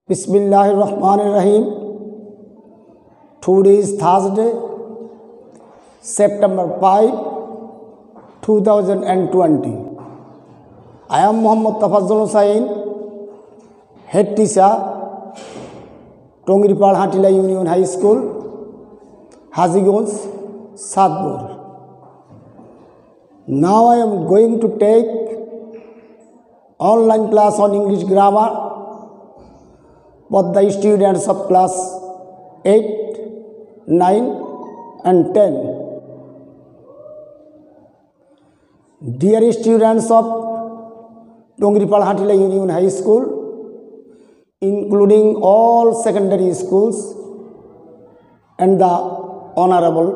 Bismillahirrahmanirrahim. Today is Thursday, September 5, 2020. I am Muhammad Tafazul Hussain, Head Teacher, Tongiripal Hatila Union High School, Haziganj, Satpur. Now I am going to take online class on English grammar for the students of class 8, 9 and 10. Dear students of Tongiripal Hatila Union High School, including all secondary schools and the honorable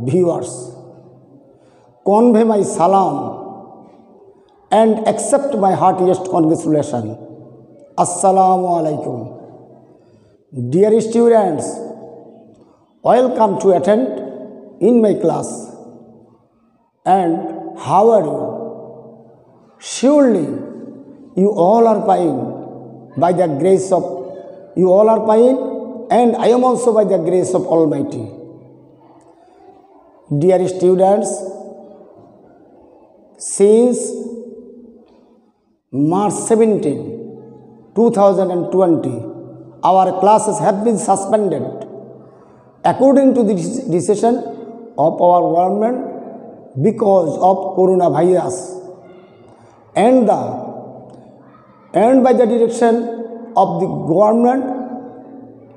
viewers, convey my salam and accept my heartiest congratulations. Assalamu alaikum. Dear students, welcome to attend in my class. And how are you? Surely you all are fine by the grace of you all are fine, and I am also by the grace of Almighty. Dear students, since March 17, 2020, our classes have been suspended according to the decision of our government because of coronavirus, and by the direction of the government,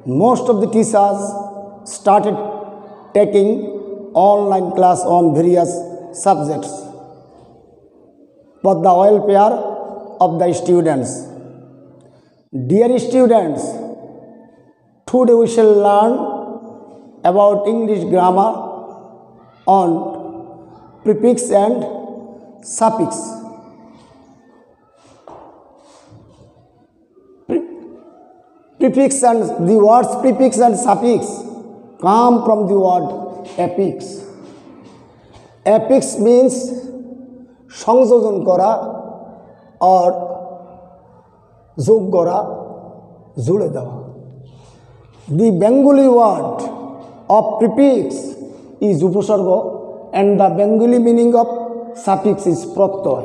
most of the teachers started taking online class on various subjects for the welfare of the students. Dear students, today we shall learn about English grammar on prefix and suffix. Prefix and the words prefix and suffix come from the word affix. Affix means সংযোজন করা or যোগ করা, জুড়ে দেওয়া. The Bengali word of prefix is upasarga and the Bengali meaning of suffix is pratyay.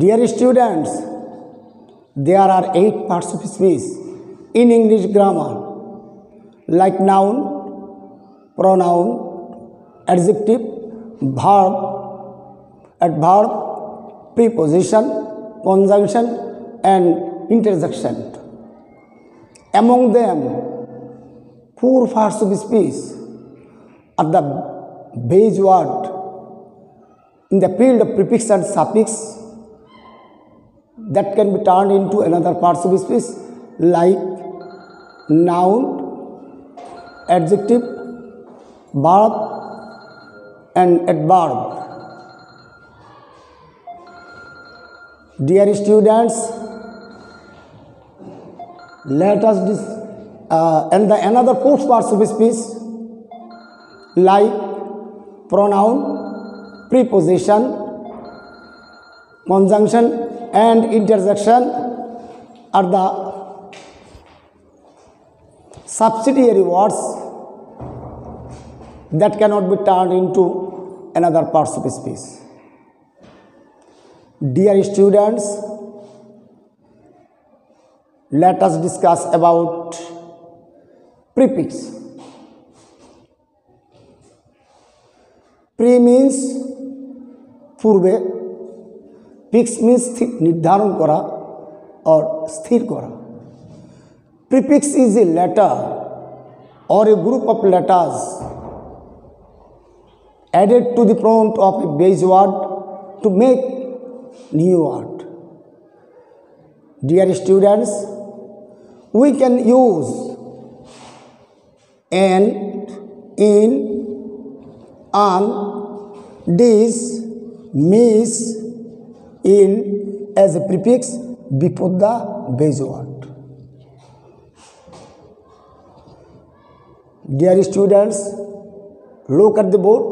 Dear students, there are 8 parts of speech in English grammar, like noun, pronoun, adjective, verb, adverb, preposition, conjunction and interjection. Among them, 4 parts of speech are the base word in the field of prefix and suffix that can be turned into another parts of speech, like noun, adjective, verb and adverb. Dear students, let us and the another 4 parts of speech, like pronoun, preposition, conjunction and interjection, are the subsidiary words that cannot be turned into another parts of speech. Dear students, let us discuss about prefix. Pre means পূর্বে, fix means নির্ধারণ করা or স্থির করা. Prefix is a letter or a group of letters added to the front of a base word to make new word. Dear students, we can use and, in, on, this, miss, in as a prefix before the base word. Dear students, look at the board.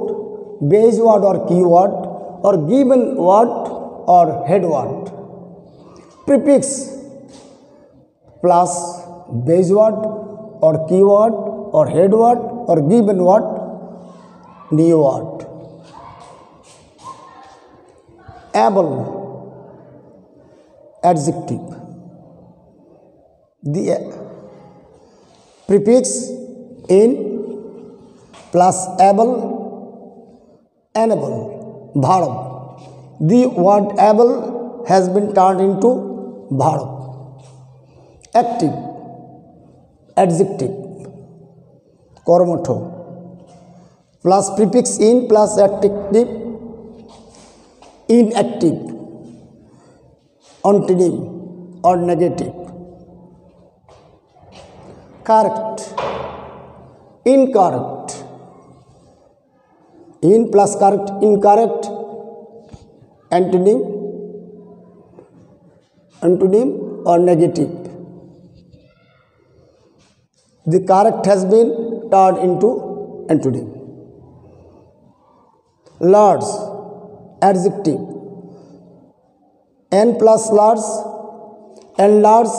Base word or keyword or given word or head word. Prefix plus base word or keyword or head word or given word, new word. Able, adjective. The prefix in plus able, enable, verb. The word able has been turned into verb. Active, adjective, কর্মঠ, plus prefix in plus adjective, inactive, antonym or negative. Correct, incorrect, in plus correct, incorrect, antonym or negative. The correct has been turned into antonym. Large, adjective, n plus large, enlarge.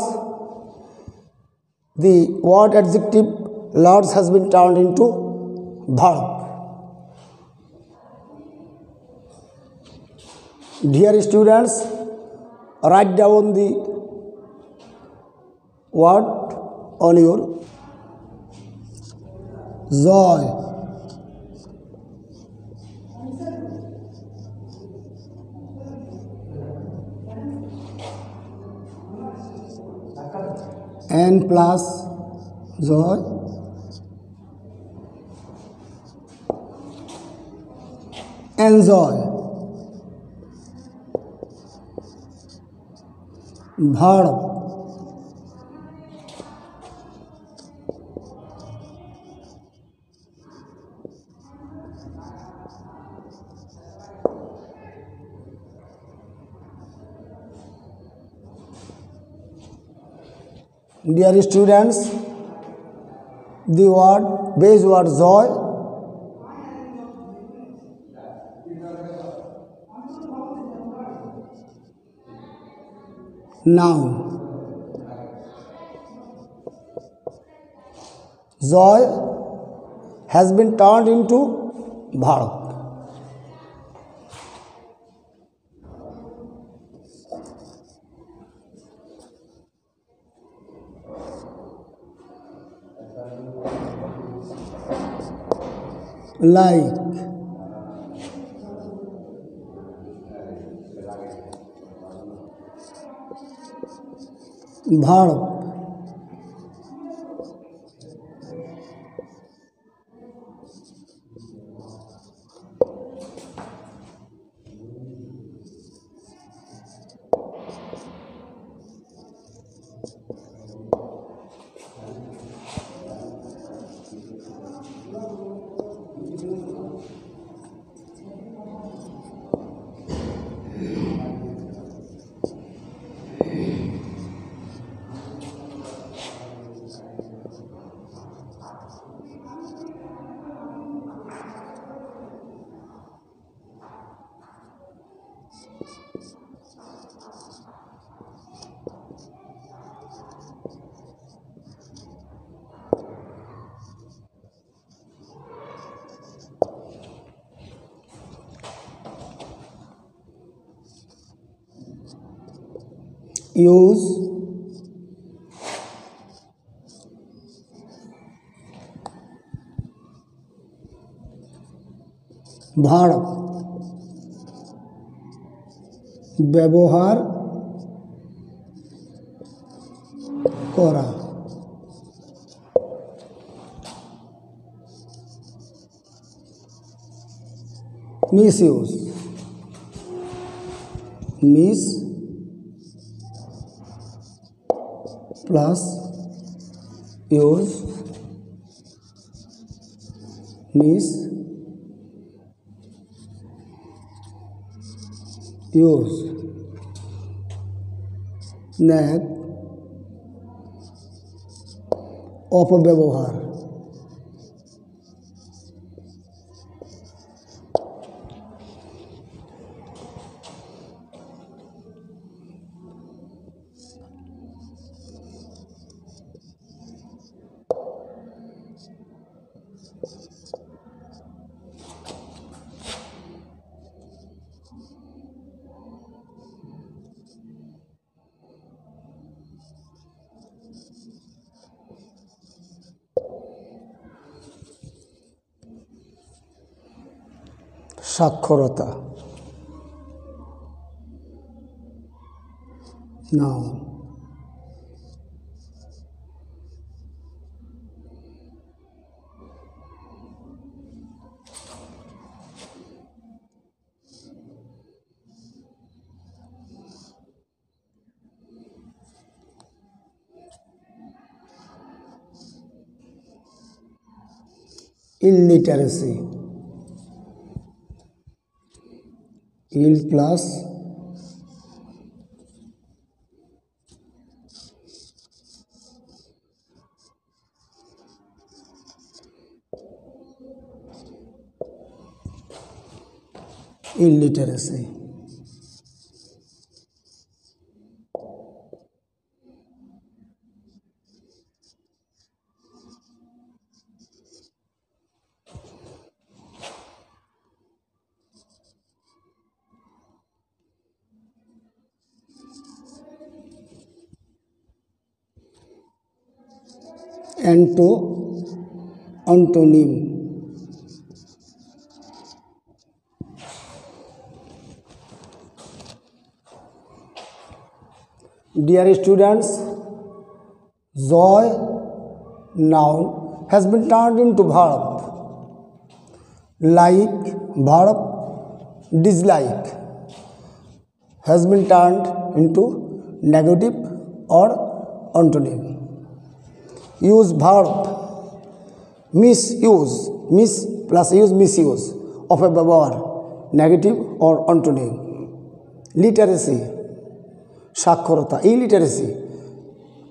The word adjective large has been turned into verb. Dear students, write down the word on your joy, n plus joy, enjoy, verb, dear students, the word base word joy, noun. Joy has been turned into verb. Like, verb, use, verb, ব্যবহার করা, misuse, miss plus use, miss, use, nag, অপব্যবহার, সাক্ষরতা, noun. Illiteracy, ill plus illiteracy. Antonym. Dear students, joy noun has been turned into verb. Like verb, dislike has been turned into negative or antonym. Use verb, misuse, miss plus use, misuse of a ব্যবহার, negative or antonym. Literacy, সাক্ষরতা, illiteracy,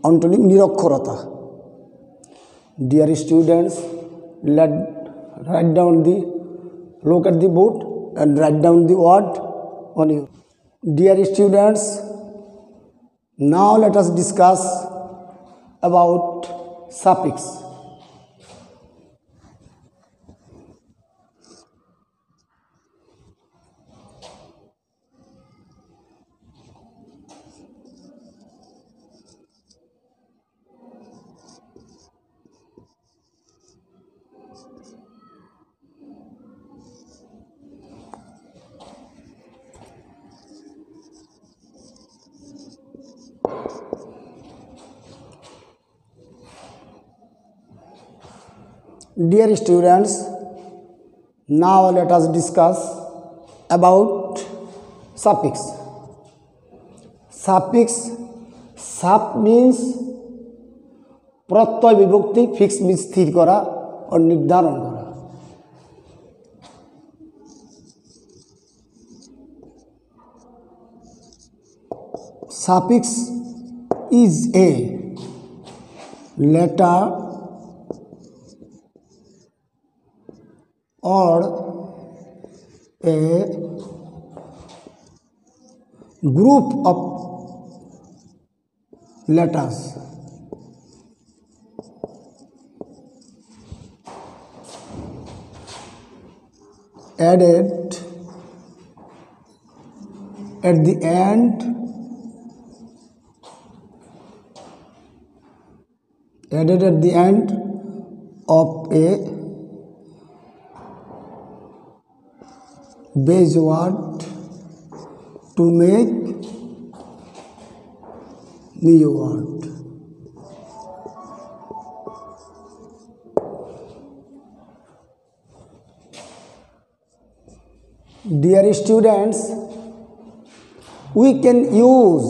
antonym নিরক্ষরতা. Dear students, look at the board and write down the word on you. Dear students, now let us discuss about suffix. Dear students, now let us discuss about suffix. Suffix, sub means প্রত্যয় বিভক্তি, fix means স্থির করা ও নির্ধারণ করা। Suffix is a letter or a group of letters added at the end of a base word to make new word. Dear students, we can use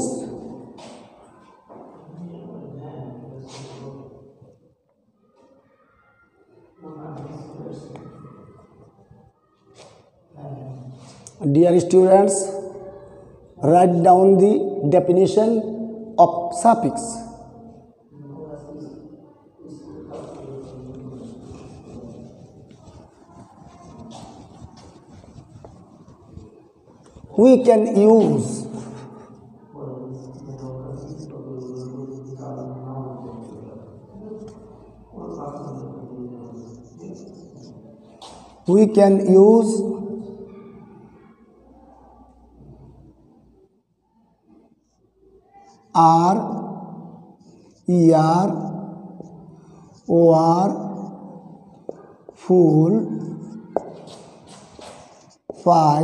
Dear students, write down the definition of suffix. We can use R, ER, OR, full, phi,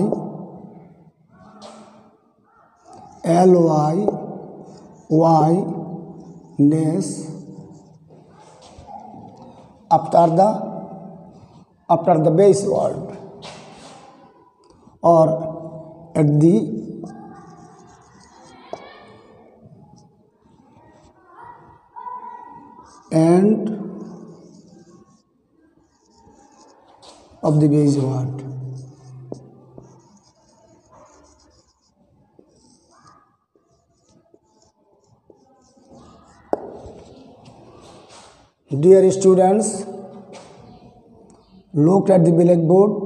ly, y, ness, after the base word or at the end of the base word. Dear students, look at the blackboard.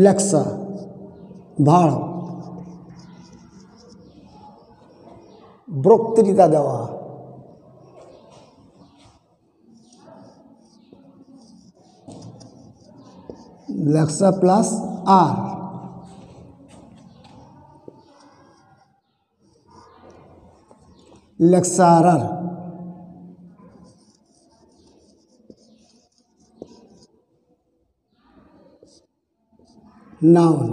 Lexa, ভাড়, বক্তৃতা দেওয়া, লেক্সা plus R, lecturer, noun.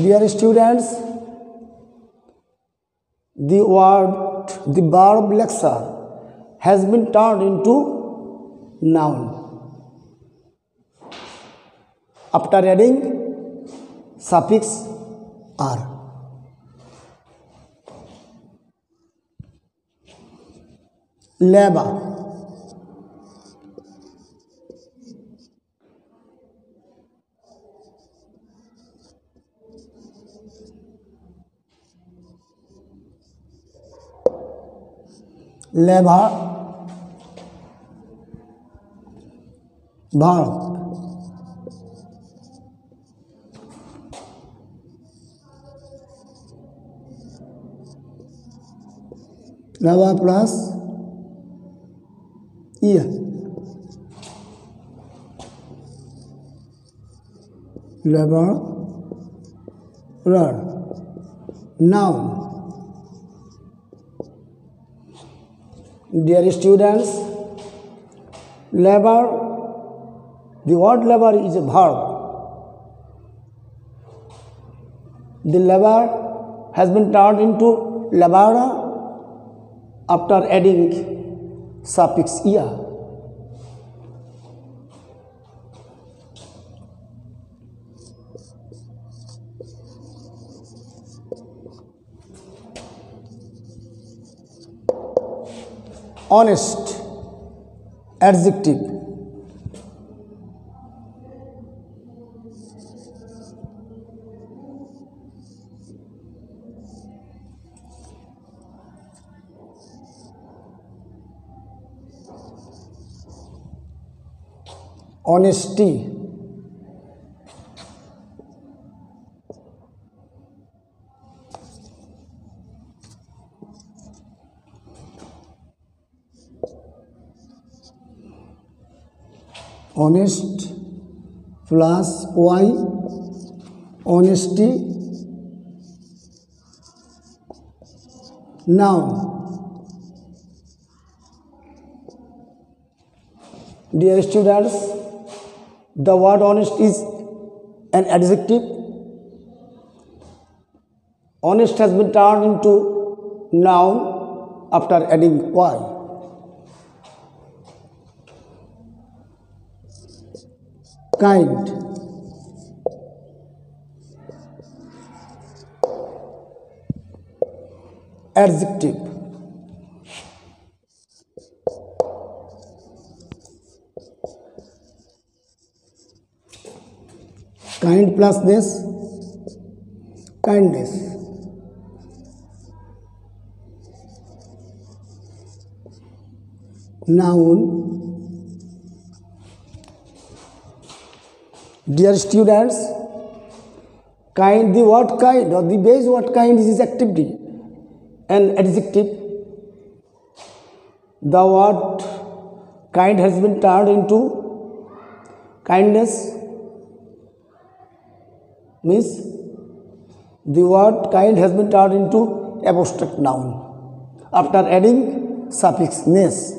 Dear students, the verb lecture has been turned into noun after adding suffix r. Labor, labor, verb, labor plus ear, labor, noun. Dear students, labor, the word labor is a verb. The labor has been turned into labora after adding suffix ia. Honest, adjective. Honesty, honest plus y, honesty, noun. Dear students, the word honest is an adjective. Honest has been turned into noun after adding y. Kind, adjective. Kind plus this, kindness. Noun. Dear students, kind, the word kind or the base word kind is activity and adjective. The word kind has been turned into kindness, means the word kind has been turned into abstract noun. after adding suffix ness.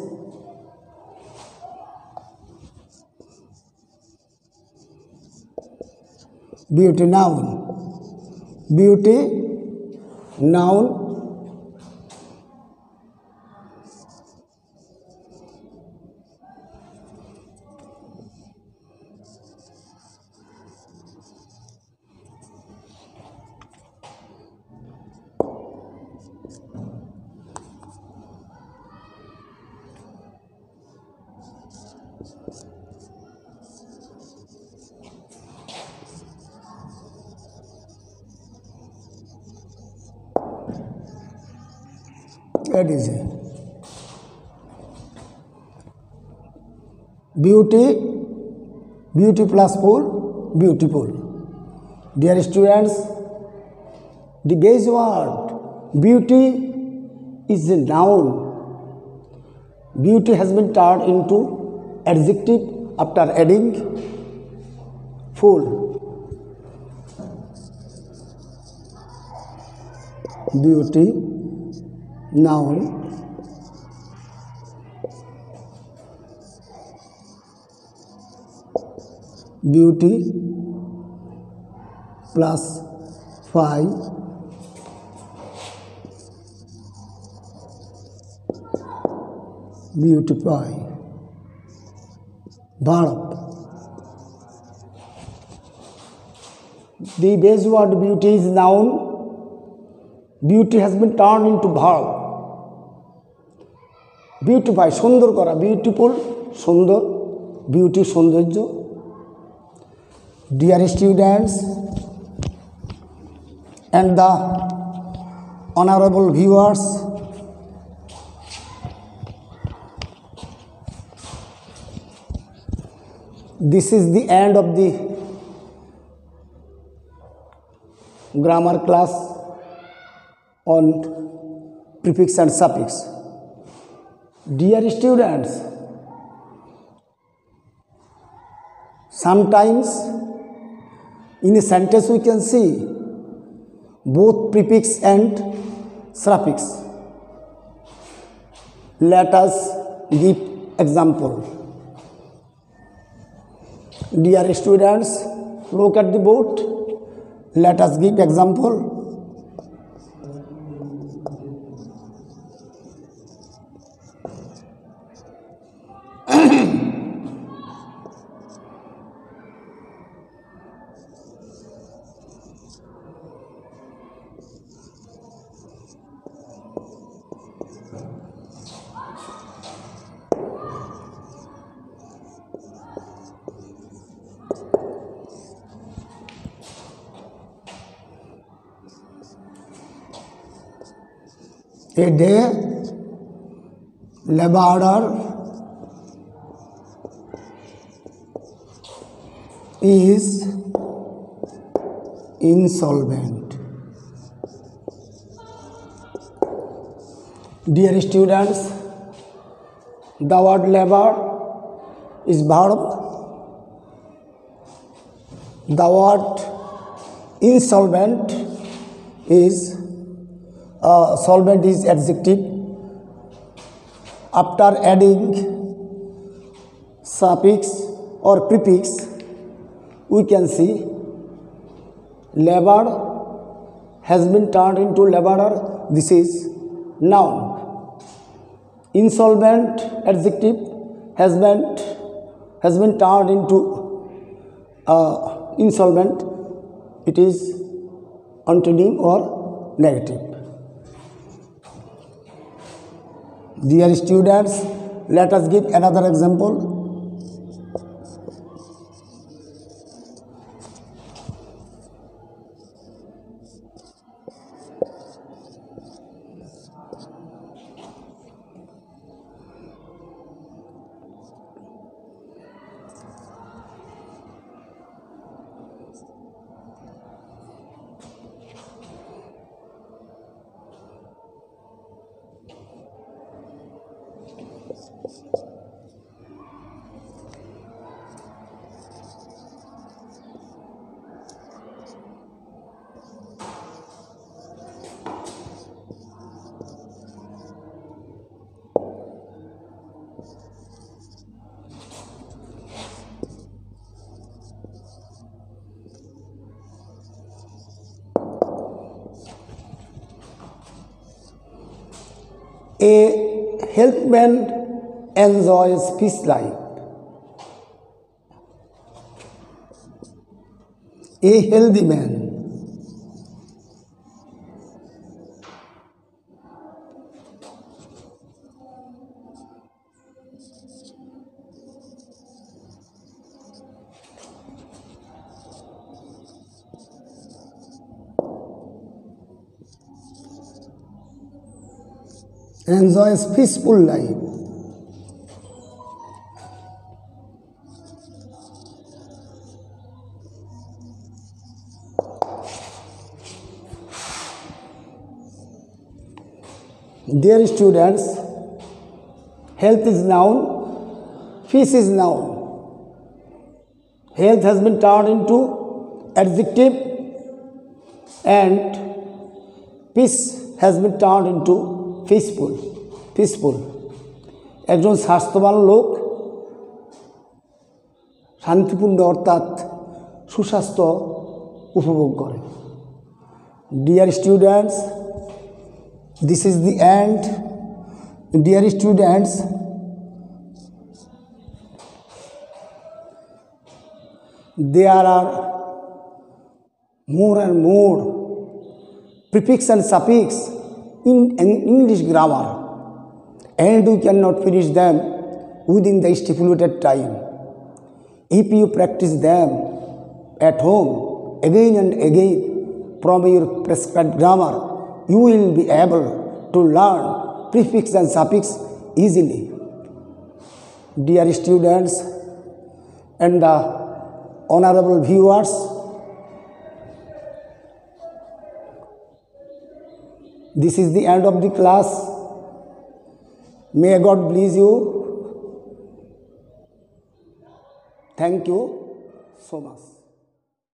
Beauty noun. Beauty noun. That is it. Beauty, beauty plus full, beautiful. Dear students, the base word beauty is a noun. Beauty has been turned into adjective after adding full. Beauty noun. Beauty plus 5 beautify. Verb. The base word beauty is noun. Beauty has been turned into verb. Beautify সুন্দর করা, beautiful সুন্দর, beauty সৌন্দর্য. Dear students and the honorable viewers, this is the end of the grammar class on prefix and suffix. Dear students, sometimes in a sentence we can see both prefix and suffix. Let us give example. Dear students, look at the board. Let us give example. A day laborer is insolvent. Dear students, the word labor is verb. The word insolvent is solvent is adjective. After adding suffix or prefix, we can see labor has been turned into laborer. This is noun. Insolvent adjective has been turned into insolvent. It is antonym or negative. Dear students, let us give another example. healthy man enjoys peace life. A healthy man enjoys peaceful life. Dear students, health is noun, peace is noun. Health has been turned into adjective and peace has been turned into peaceful. একজন স্বাস্থ্যবান লোক শান্তিপূর্ণ অর্থাৎ সুস্বাস্থ্য উপভোগ করে। Dear students, this is the end. Dear students, there are more and more prefix and suffix in English grammar, and you cannot finish them within the stipulated time. If you practice them at home again and again from your prescribed grammar, you will be able to learn prefix and suffix easily. Dear students and the honorable viewers, this is the end of the class. May God bless you. Thank you so much.